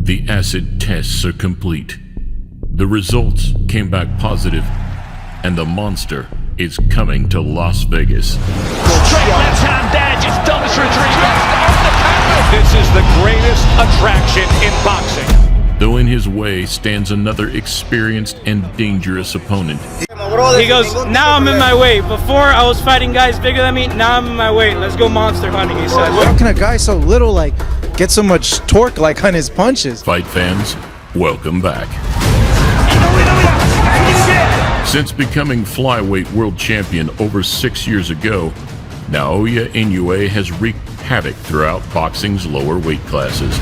The acid tests are complete. The results came back positive, and the monster is coming to Las Vegas. Straight left hand there, just dumps for a three. This is the greatest attraction in boxing. Though in his way stands another experienced and dangerous opponent. He goes, now I'm in my weight. Before I was fighting guys bigger than me, now I'm in my weight. Let's go monster hunting, he said. How can a guy so little get so much torque on his punches? Fight fans, welcome back. Since becoming flyweight world champion over 6 years ago, Naoya Inoue has wreaked havoc throughout boxing's lower weight classes.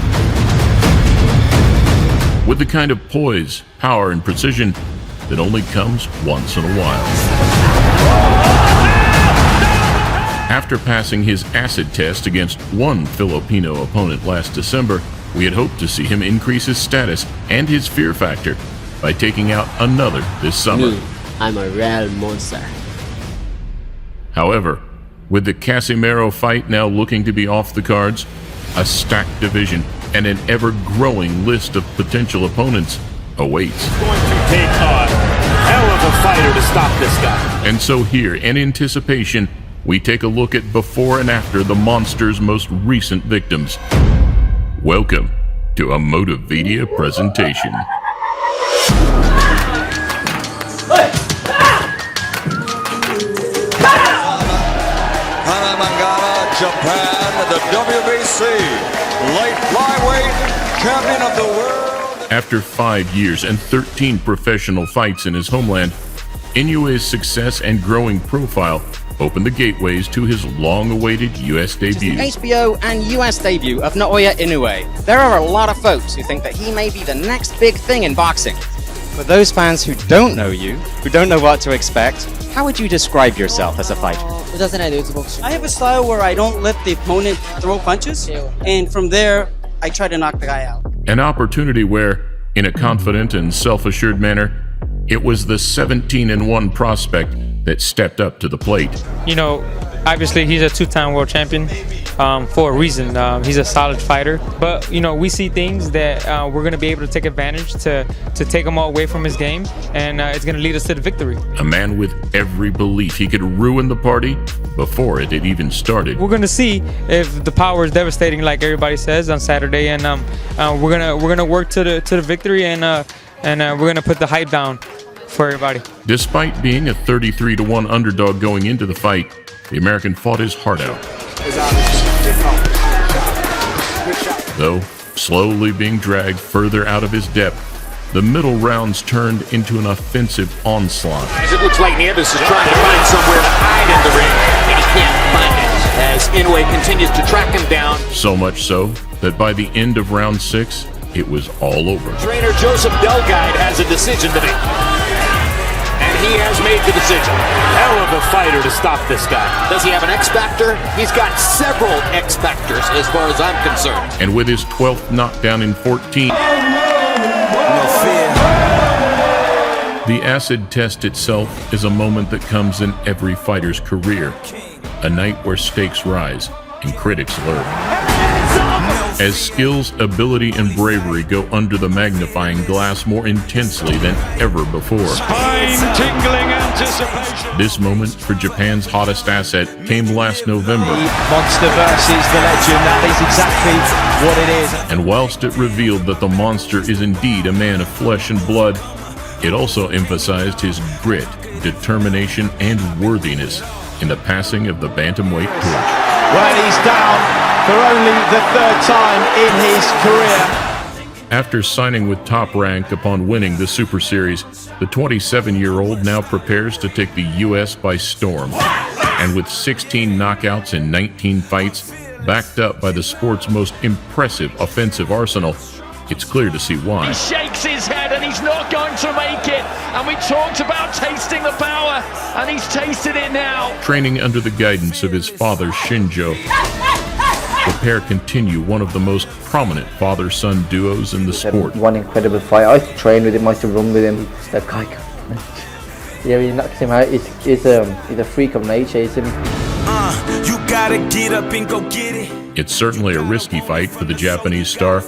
With the kind of poise, power, and precision that only comes once in a while. After passing his acid test against one Filipino opponent last December, we had hoped to see him increase his status and his fear factor by taking out another this summer. Me, I'm a real monster. However, with the Casimiro fight now looking to be off the cards, a stacked division, and an ever-growing list of potential opponents awaits. Going to take a hell of a fighter to stop this guy. And so here, in anticipation, we take a look at before and after the monster's most recent victims. Welcome to a Motivedia presentation. Japan, the WBC light flyweight champion of the world. After 5 years and 13 professional fights in his homeland, Inoue's success and growing profile opened the gateways to his long-awaited U.S. debut. The HBO and US debut of Naoya Inoue. There are a lot of folks who think that he may be the next big thing in boxing. For those fans who don't know you, who don't know what to expect, how would you describe yourself as a fighter? I have a style where I don't let the opponent throw punches, and from there, I try to knock the guy out. An opportunity where, in a confident and self-assured manner, it was the 17-1 prospect that stepped up to the plate. You know, obviously he's a two-time world champion for a reason. He's a solid fighter, but you know, we see things that we're going to be able to take advantage to take him all away from his game, and it's going to lead us to the victory. A man with every belief he could ruin the party before it had even started. We're going to see if the power is devastating, like everybody says, on Saturday, and we're gonna work to the victory, and we're going to put the hype down for everybody. Despite being a 33-1 underdog going into the fight, the American fought his heart out. Though slowly being dragged further out of his depth, the middle rounds turned into an offensive onslaught. It looks like Nieves is trying to find somewhere to hide in the ring, and he can't find it as Inoue continues to track him down. So much so that by the end of round 6, it was all over. Trainer Joseph Delguide has a decision to make. And he has made the decision. Hell of a fighter to stop this guy. Does he have an X factor? He's got several X factors as far as I'm concerned. And with his 12th knockdown in 14, the acid test itself is a moment that comes in every fighter's career. A night where stakes rise and critics lurk. As skills, ability, and bravery go under the magnifying glass more intensely than ever before. Spine-tingling anticipation. This moment for Japan's hottest asset came last November. Monster versus the legend, that is exactly what it is. And whilst it revealed that the monster is indeed a man of flesh and blood, it also emphasized his grit, determination, and worthiness in the passing of the bantamweight torch. Well, he's down for only the 3rd time in his career. After signing with Top Rank upon winning the Super Series, the 27-year-old now prepares to take the U.S. by storm. And with 16 knockouts in 19 fights, backed up by the sport's most impressive offensive arsenal, it's clear to see why. He shakes his head and he's not going to make it. And we talked about tasting the power, and he's tasted it now. Training under the guidance of his father, Shinjo, the pair continue one of the most prominent father-son duos in the sport. One incredible fight. I used to train with him, I used to run with him. That guy, yeah, he knocks him out. He's a freak of nature, isn't he? You gotta get up and go get it. It's certainly a risky fight for the Japanese star,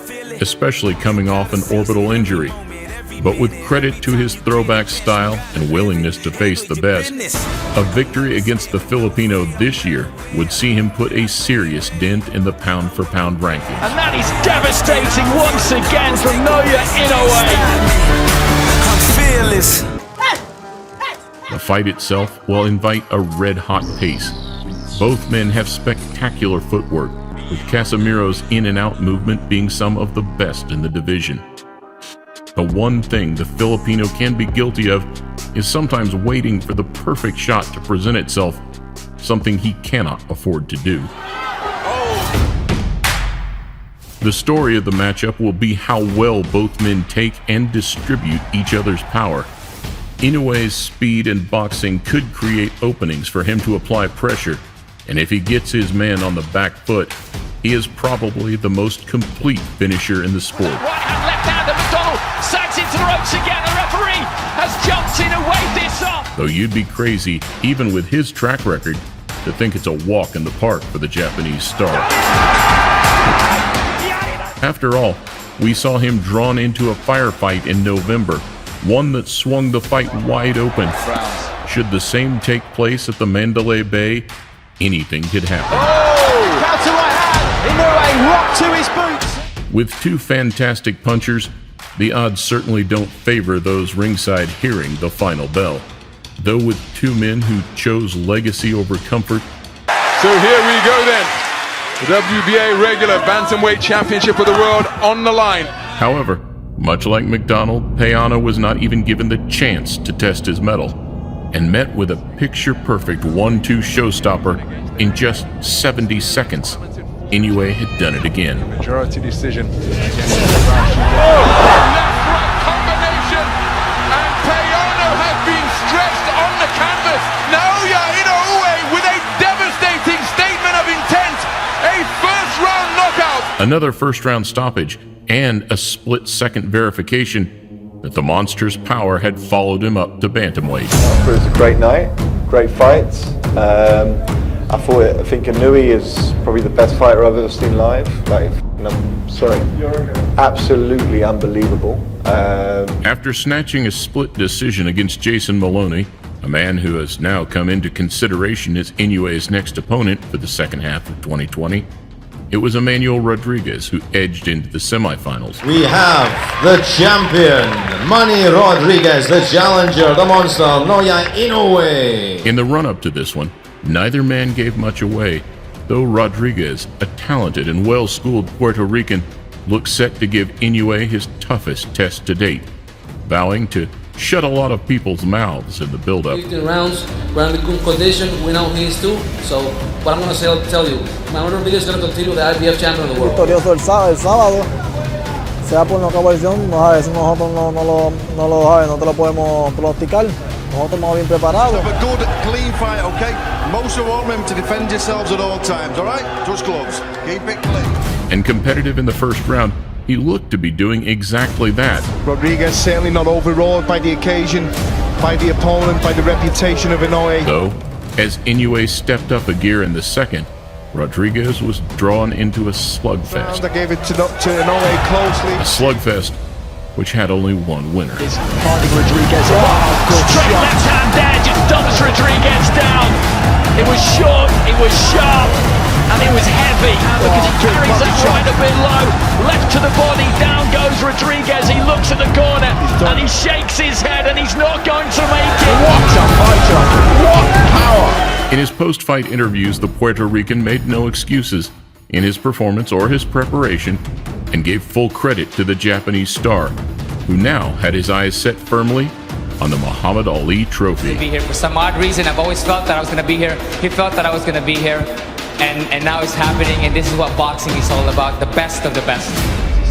especially coming off an orbital injury. But with credit to his throwback style and willingness to face the best, a victory against the Filipino this year would see him put a serious dent in the pound-for-pound rankings. And that is devastating once again from Naoya Inoue. The fight itself will invite a red-hot pace. Both men have spectacular footwork, with Casemiro's in-and-out movement being some of the best in the division. The one thing the Filipino can be guilty of is sometimes waiting for the perfect shot to present itself, something he cannot afford to do. The story of the matchup will be how well both men take and distribute each other's power. Inoue's speed and boxing could create openings for him to apply pressure, and if he gets his man on the back foot, he is probably the most complete finisher in the sport. Right hand, left hand, and McDonald sags into the ropes again. The referee has jumped in and waved this off. Though you'd be crazy, even with his track record, to think it's a walk in the park for the Japanese star. After all, we saw him drawn into a firefight in November, one that swung the fight wide open. Should the same take place at the Mandalay Bay, anything could happen. Counter right hand. Inoue rocked to his boots. With two fantastic punchers, the odds certainly don't favor those ringside hearing the final bell. Though with two men who chose legacy over comfort. So here we go then. The WBA regular bantamweight championship of the world on the line. However, much like McDonald, Peano was not even given the chance to test his mettle, and met with a picture-perfect 1-2 showstopper in just 70 seconds. Inoue had done it again. Majority decision. Left-right combination, and Peano has been stretched on the canvas. Naoya Inoue with a devastating statement of intent. A first-round knockout. Another first-round stoppage and a split-second verification that the monster's power had followed him up to bantamweight. It was a great night, great fights. I think Inoue is probably the best fighter I've ever seen live. Absolutely unbelievable. After snatching a split decision against Jason Maloney, a man who has now come into consideration as Inoue's next opponent for the second half of 2020, it was Emmanuel Rodriguez who edged into the semifinals. We have the champion, Manny Rodriguez, the challenger, the monster, Naoya Inoue. In the run-up to this one, neither man gave much away, though Rodriguez, a talented and well-schooled Puerto Rican, looked set to give Inoue his toughest test to date, vowing to shut a lot of people's mouths in the build-up. 15 rounds, we're in good condition, we know he is too, so what I'm going to tell you, Manuel Rodriguez is going to continue the IBF champion of the world. Victorioso el sábado, sea por nocaut o decisión, eso nosotros no te lo podemos pronosticar. Nosotros estamos bien preparados. Have a good, clean fight, okay? Most of all, remember to defend yourselves at all times, all right? Touch gloves, keep it clean. And competitive in the first round, he looked to be doing exactly that. Rodriguez certainly not overawed by the occasion, by the opponent, by the reputation of Inoue. Though, as Inoue stepped up a gear in the second, Rodriguez was drawn into a slugfest. I gave it to Inoue closely. A slugfest which had only one winner. Harding Rodriguez. Straight left hand there, just dumps Rodriguez down. It was short, it was sharp, and it was heavy because he carries that right a bit low. Left to the body, down goes Rodriguez. He looks at the corner and he shakes his head and he's not going to make it. What a fighter! What power! In his post-fight interviews, the Puerto Rican made no excuses in his performance or his preparation, and gave full credit to the Japanese star, who now had his eyes set firmly on the Muhammad Ali trophy. Be here for some odd reason. I've always felt that I was going to be here. He felt that I was going to be here, and now it's happening. And this is what boxing is all about: the best of the best.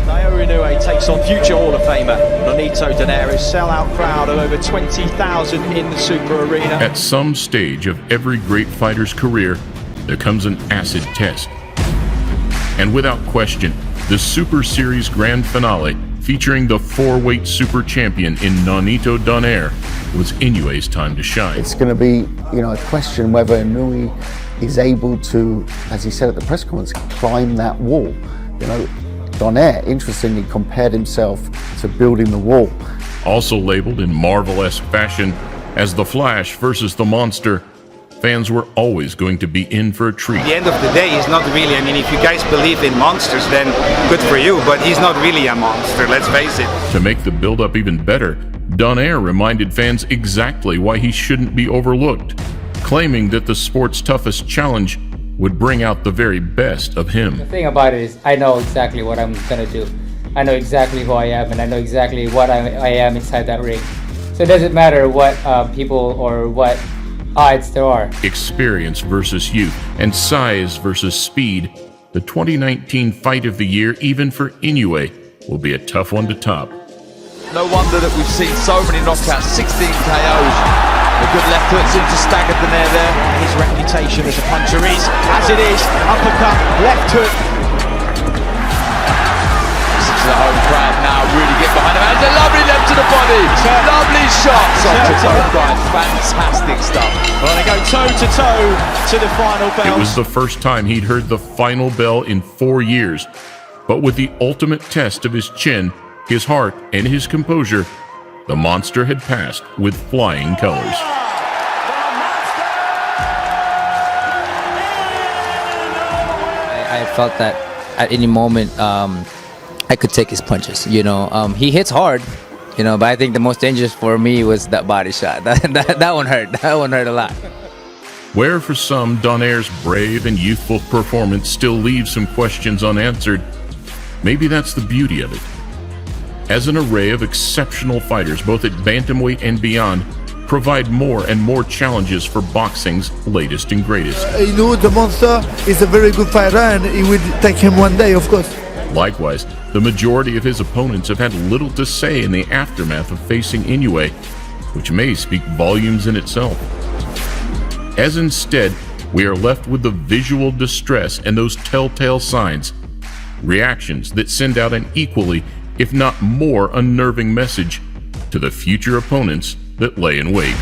Naoya Inoue takes on future Hall of Famer Nonito Donaire. Sellout crowd of over 20,000 in the Super Arena. At some stage of every great fighter's career, there comes an acid test. And without question, the Super Series Grand Finale, featuring the 4-weight super champion in Nonito Donaire, was Inoue's time to shine. It's going to be, a question whether Inoue is able to, as he said at the press conference, climb that wall. You know, Donaire, interestingly, compared himself to building the wall. Also labeled in Marvel-esque fashion as the Flash versus the Monster, fans were always going to be in for a treat. At the end of the day, he's not really, I mean, if you guys believe in monsters, then good for you, but he's not really a monster, let's face it. To make the build-up even better, Donaire reminded fans exactly why he shouldn't be overlooked, claiming that the sport's toughest challenge would bring out the very best of him. The thing about it is, I know exactly what I'm gonna do. I know exactly who I am, and I know exactly what I am inside that ring. So it doesn't matter what people or what odds there are. Experience versus youth, and size versus speed. The 2019 Fight of the Year, even for Inoue, will be a tough one to top. No wonder that we've seen so many knockouts, 16 KOs. A good left hook seems to stagger Donaire there. His reputation as a puncher is, as it is, uppercut, left hook. Listen to the home crowd now, really get behind him. And a lovely left to the body. Lovely shot. Fantastic stuff. Well, they go toe-to-toe to the final bell. It was the first time he'd heard the final bell in 4 years. But with the ultimate test of his chin, his heart, and his composure, the Monster had passed with flying colors. I felt that at any moment I could take his punches. You know, he hits hard, you know, but I think the most dangerous for me was that body shot. That one hurt. That one hurt a lot. Where for some, Donaire's brave and youthful performance still leaves some questions unanswered, maybe that's the beauty of it. As an array of exceptional fighters, both at bantamweight and beyond, provide more and more challenges for boxing's latest and greatest. Inoue, the Monster, is a very good fighter, and it will take him one day, of course. Likewise, the majority of his opponents have had little to say in the aftermath of facing Inoue, which may speak volumes in itself. As instead, we are left with the visual distress and those telltale signs, reactions that send out an equally, if not more, unnerving message to the future opponents that lay in wait.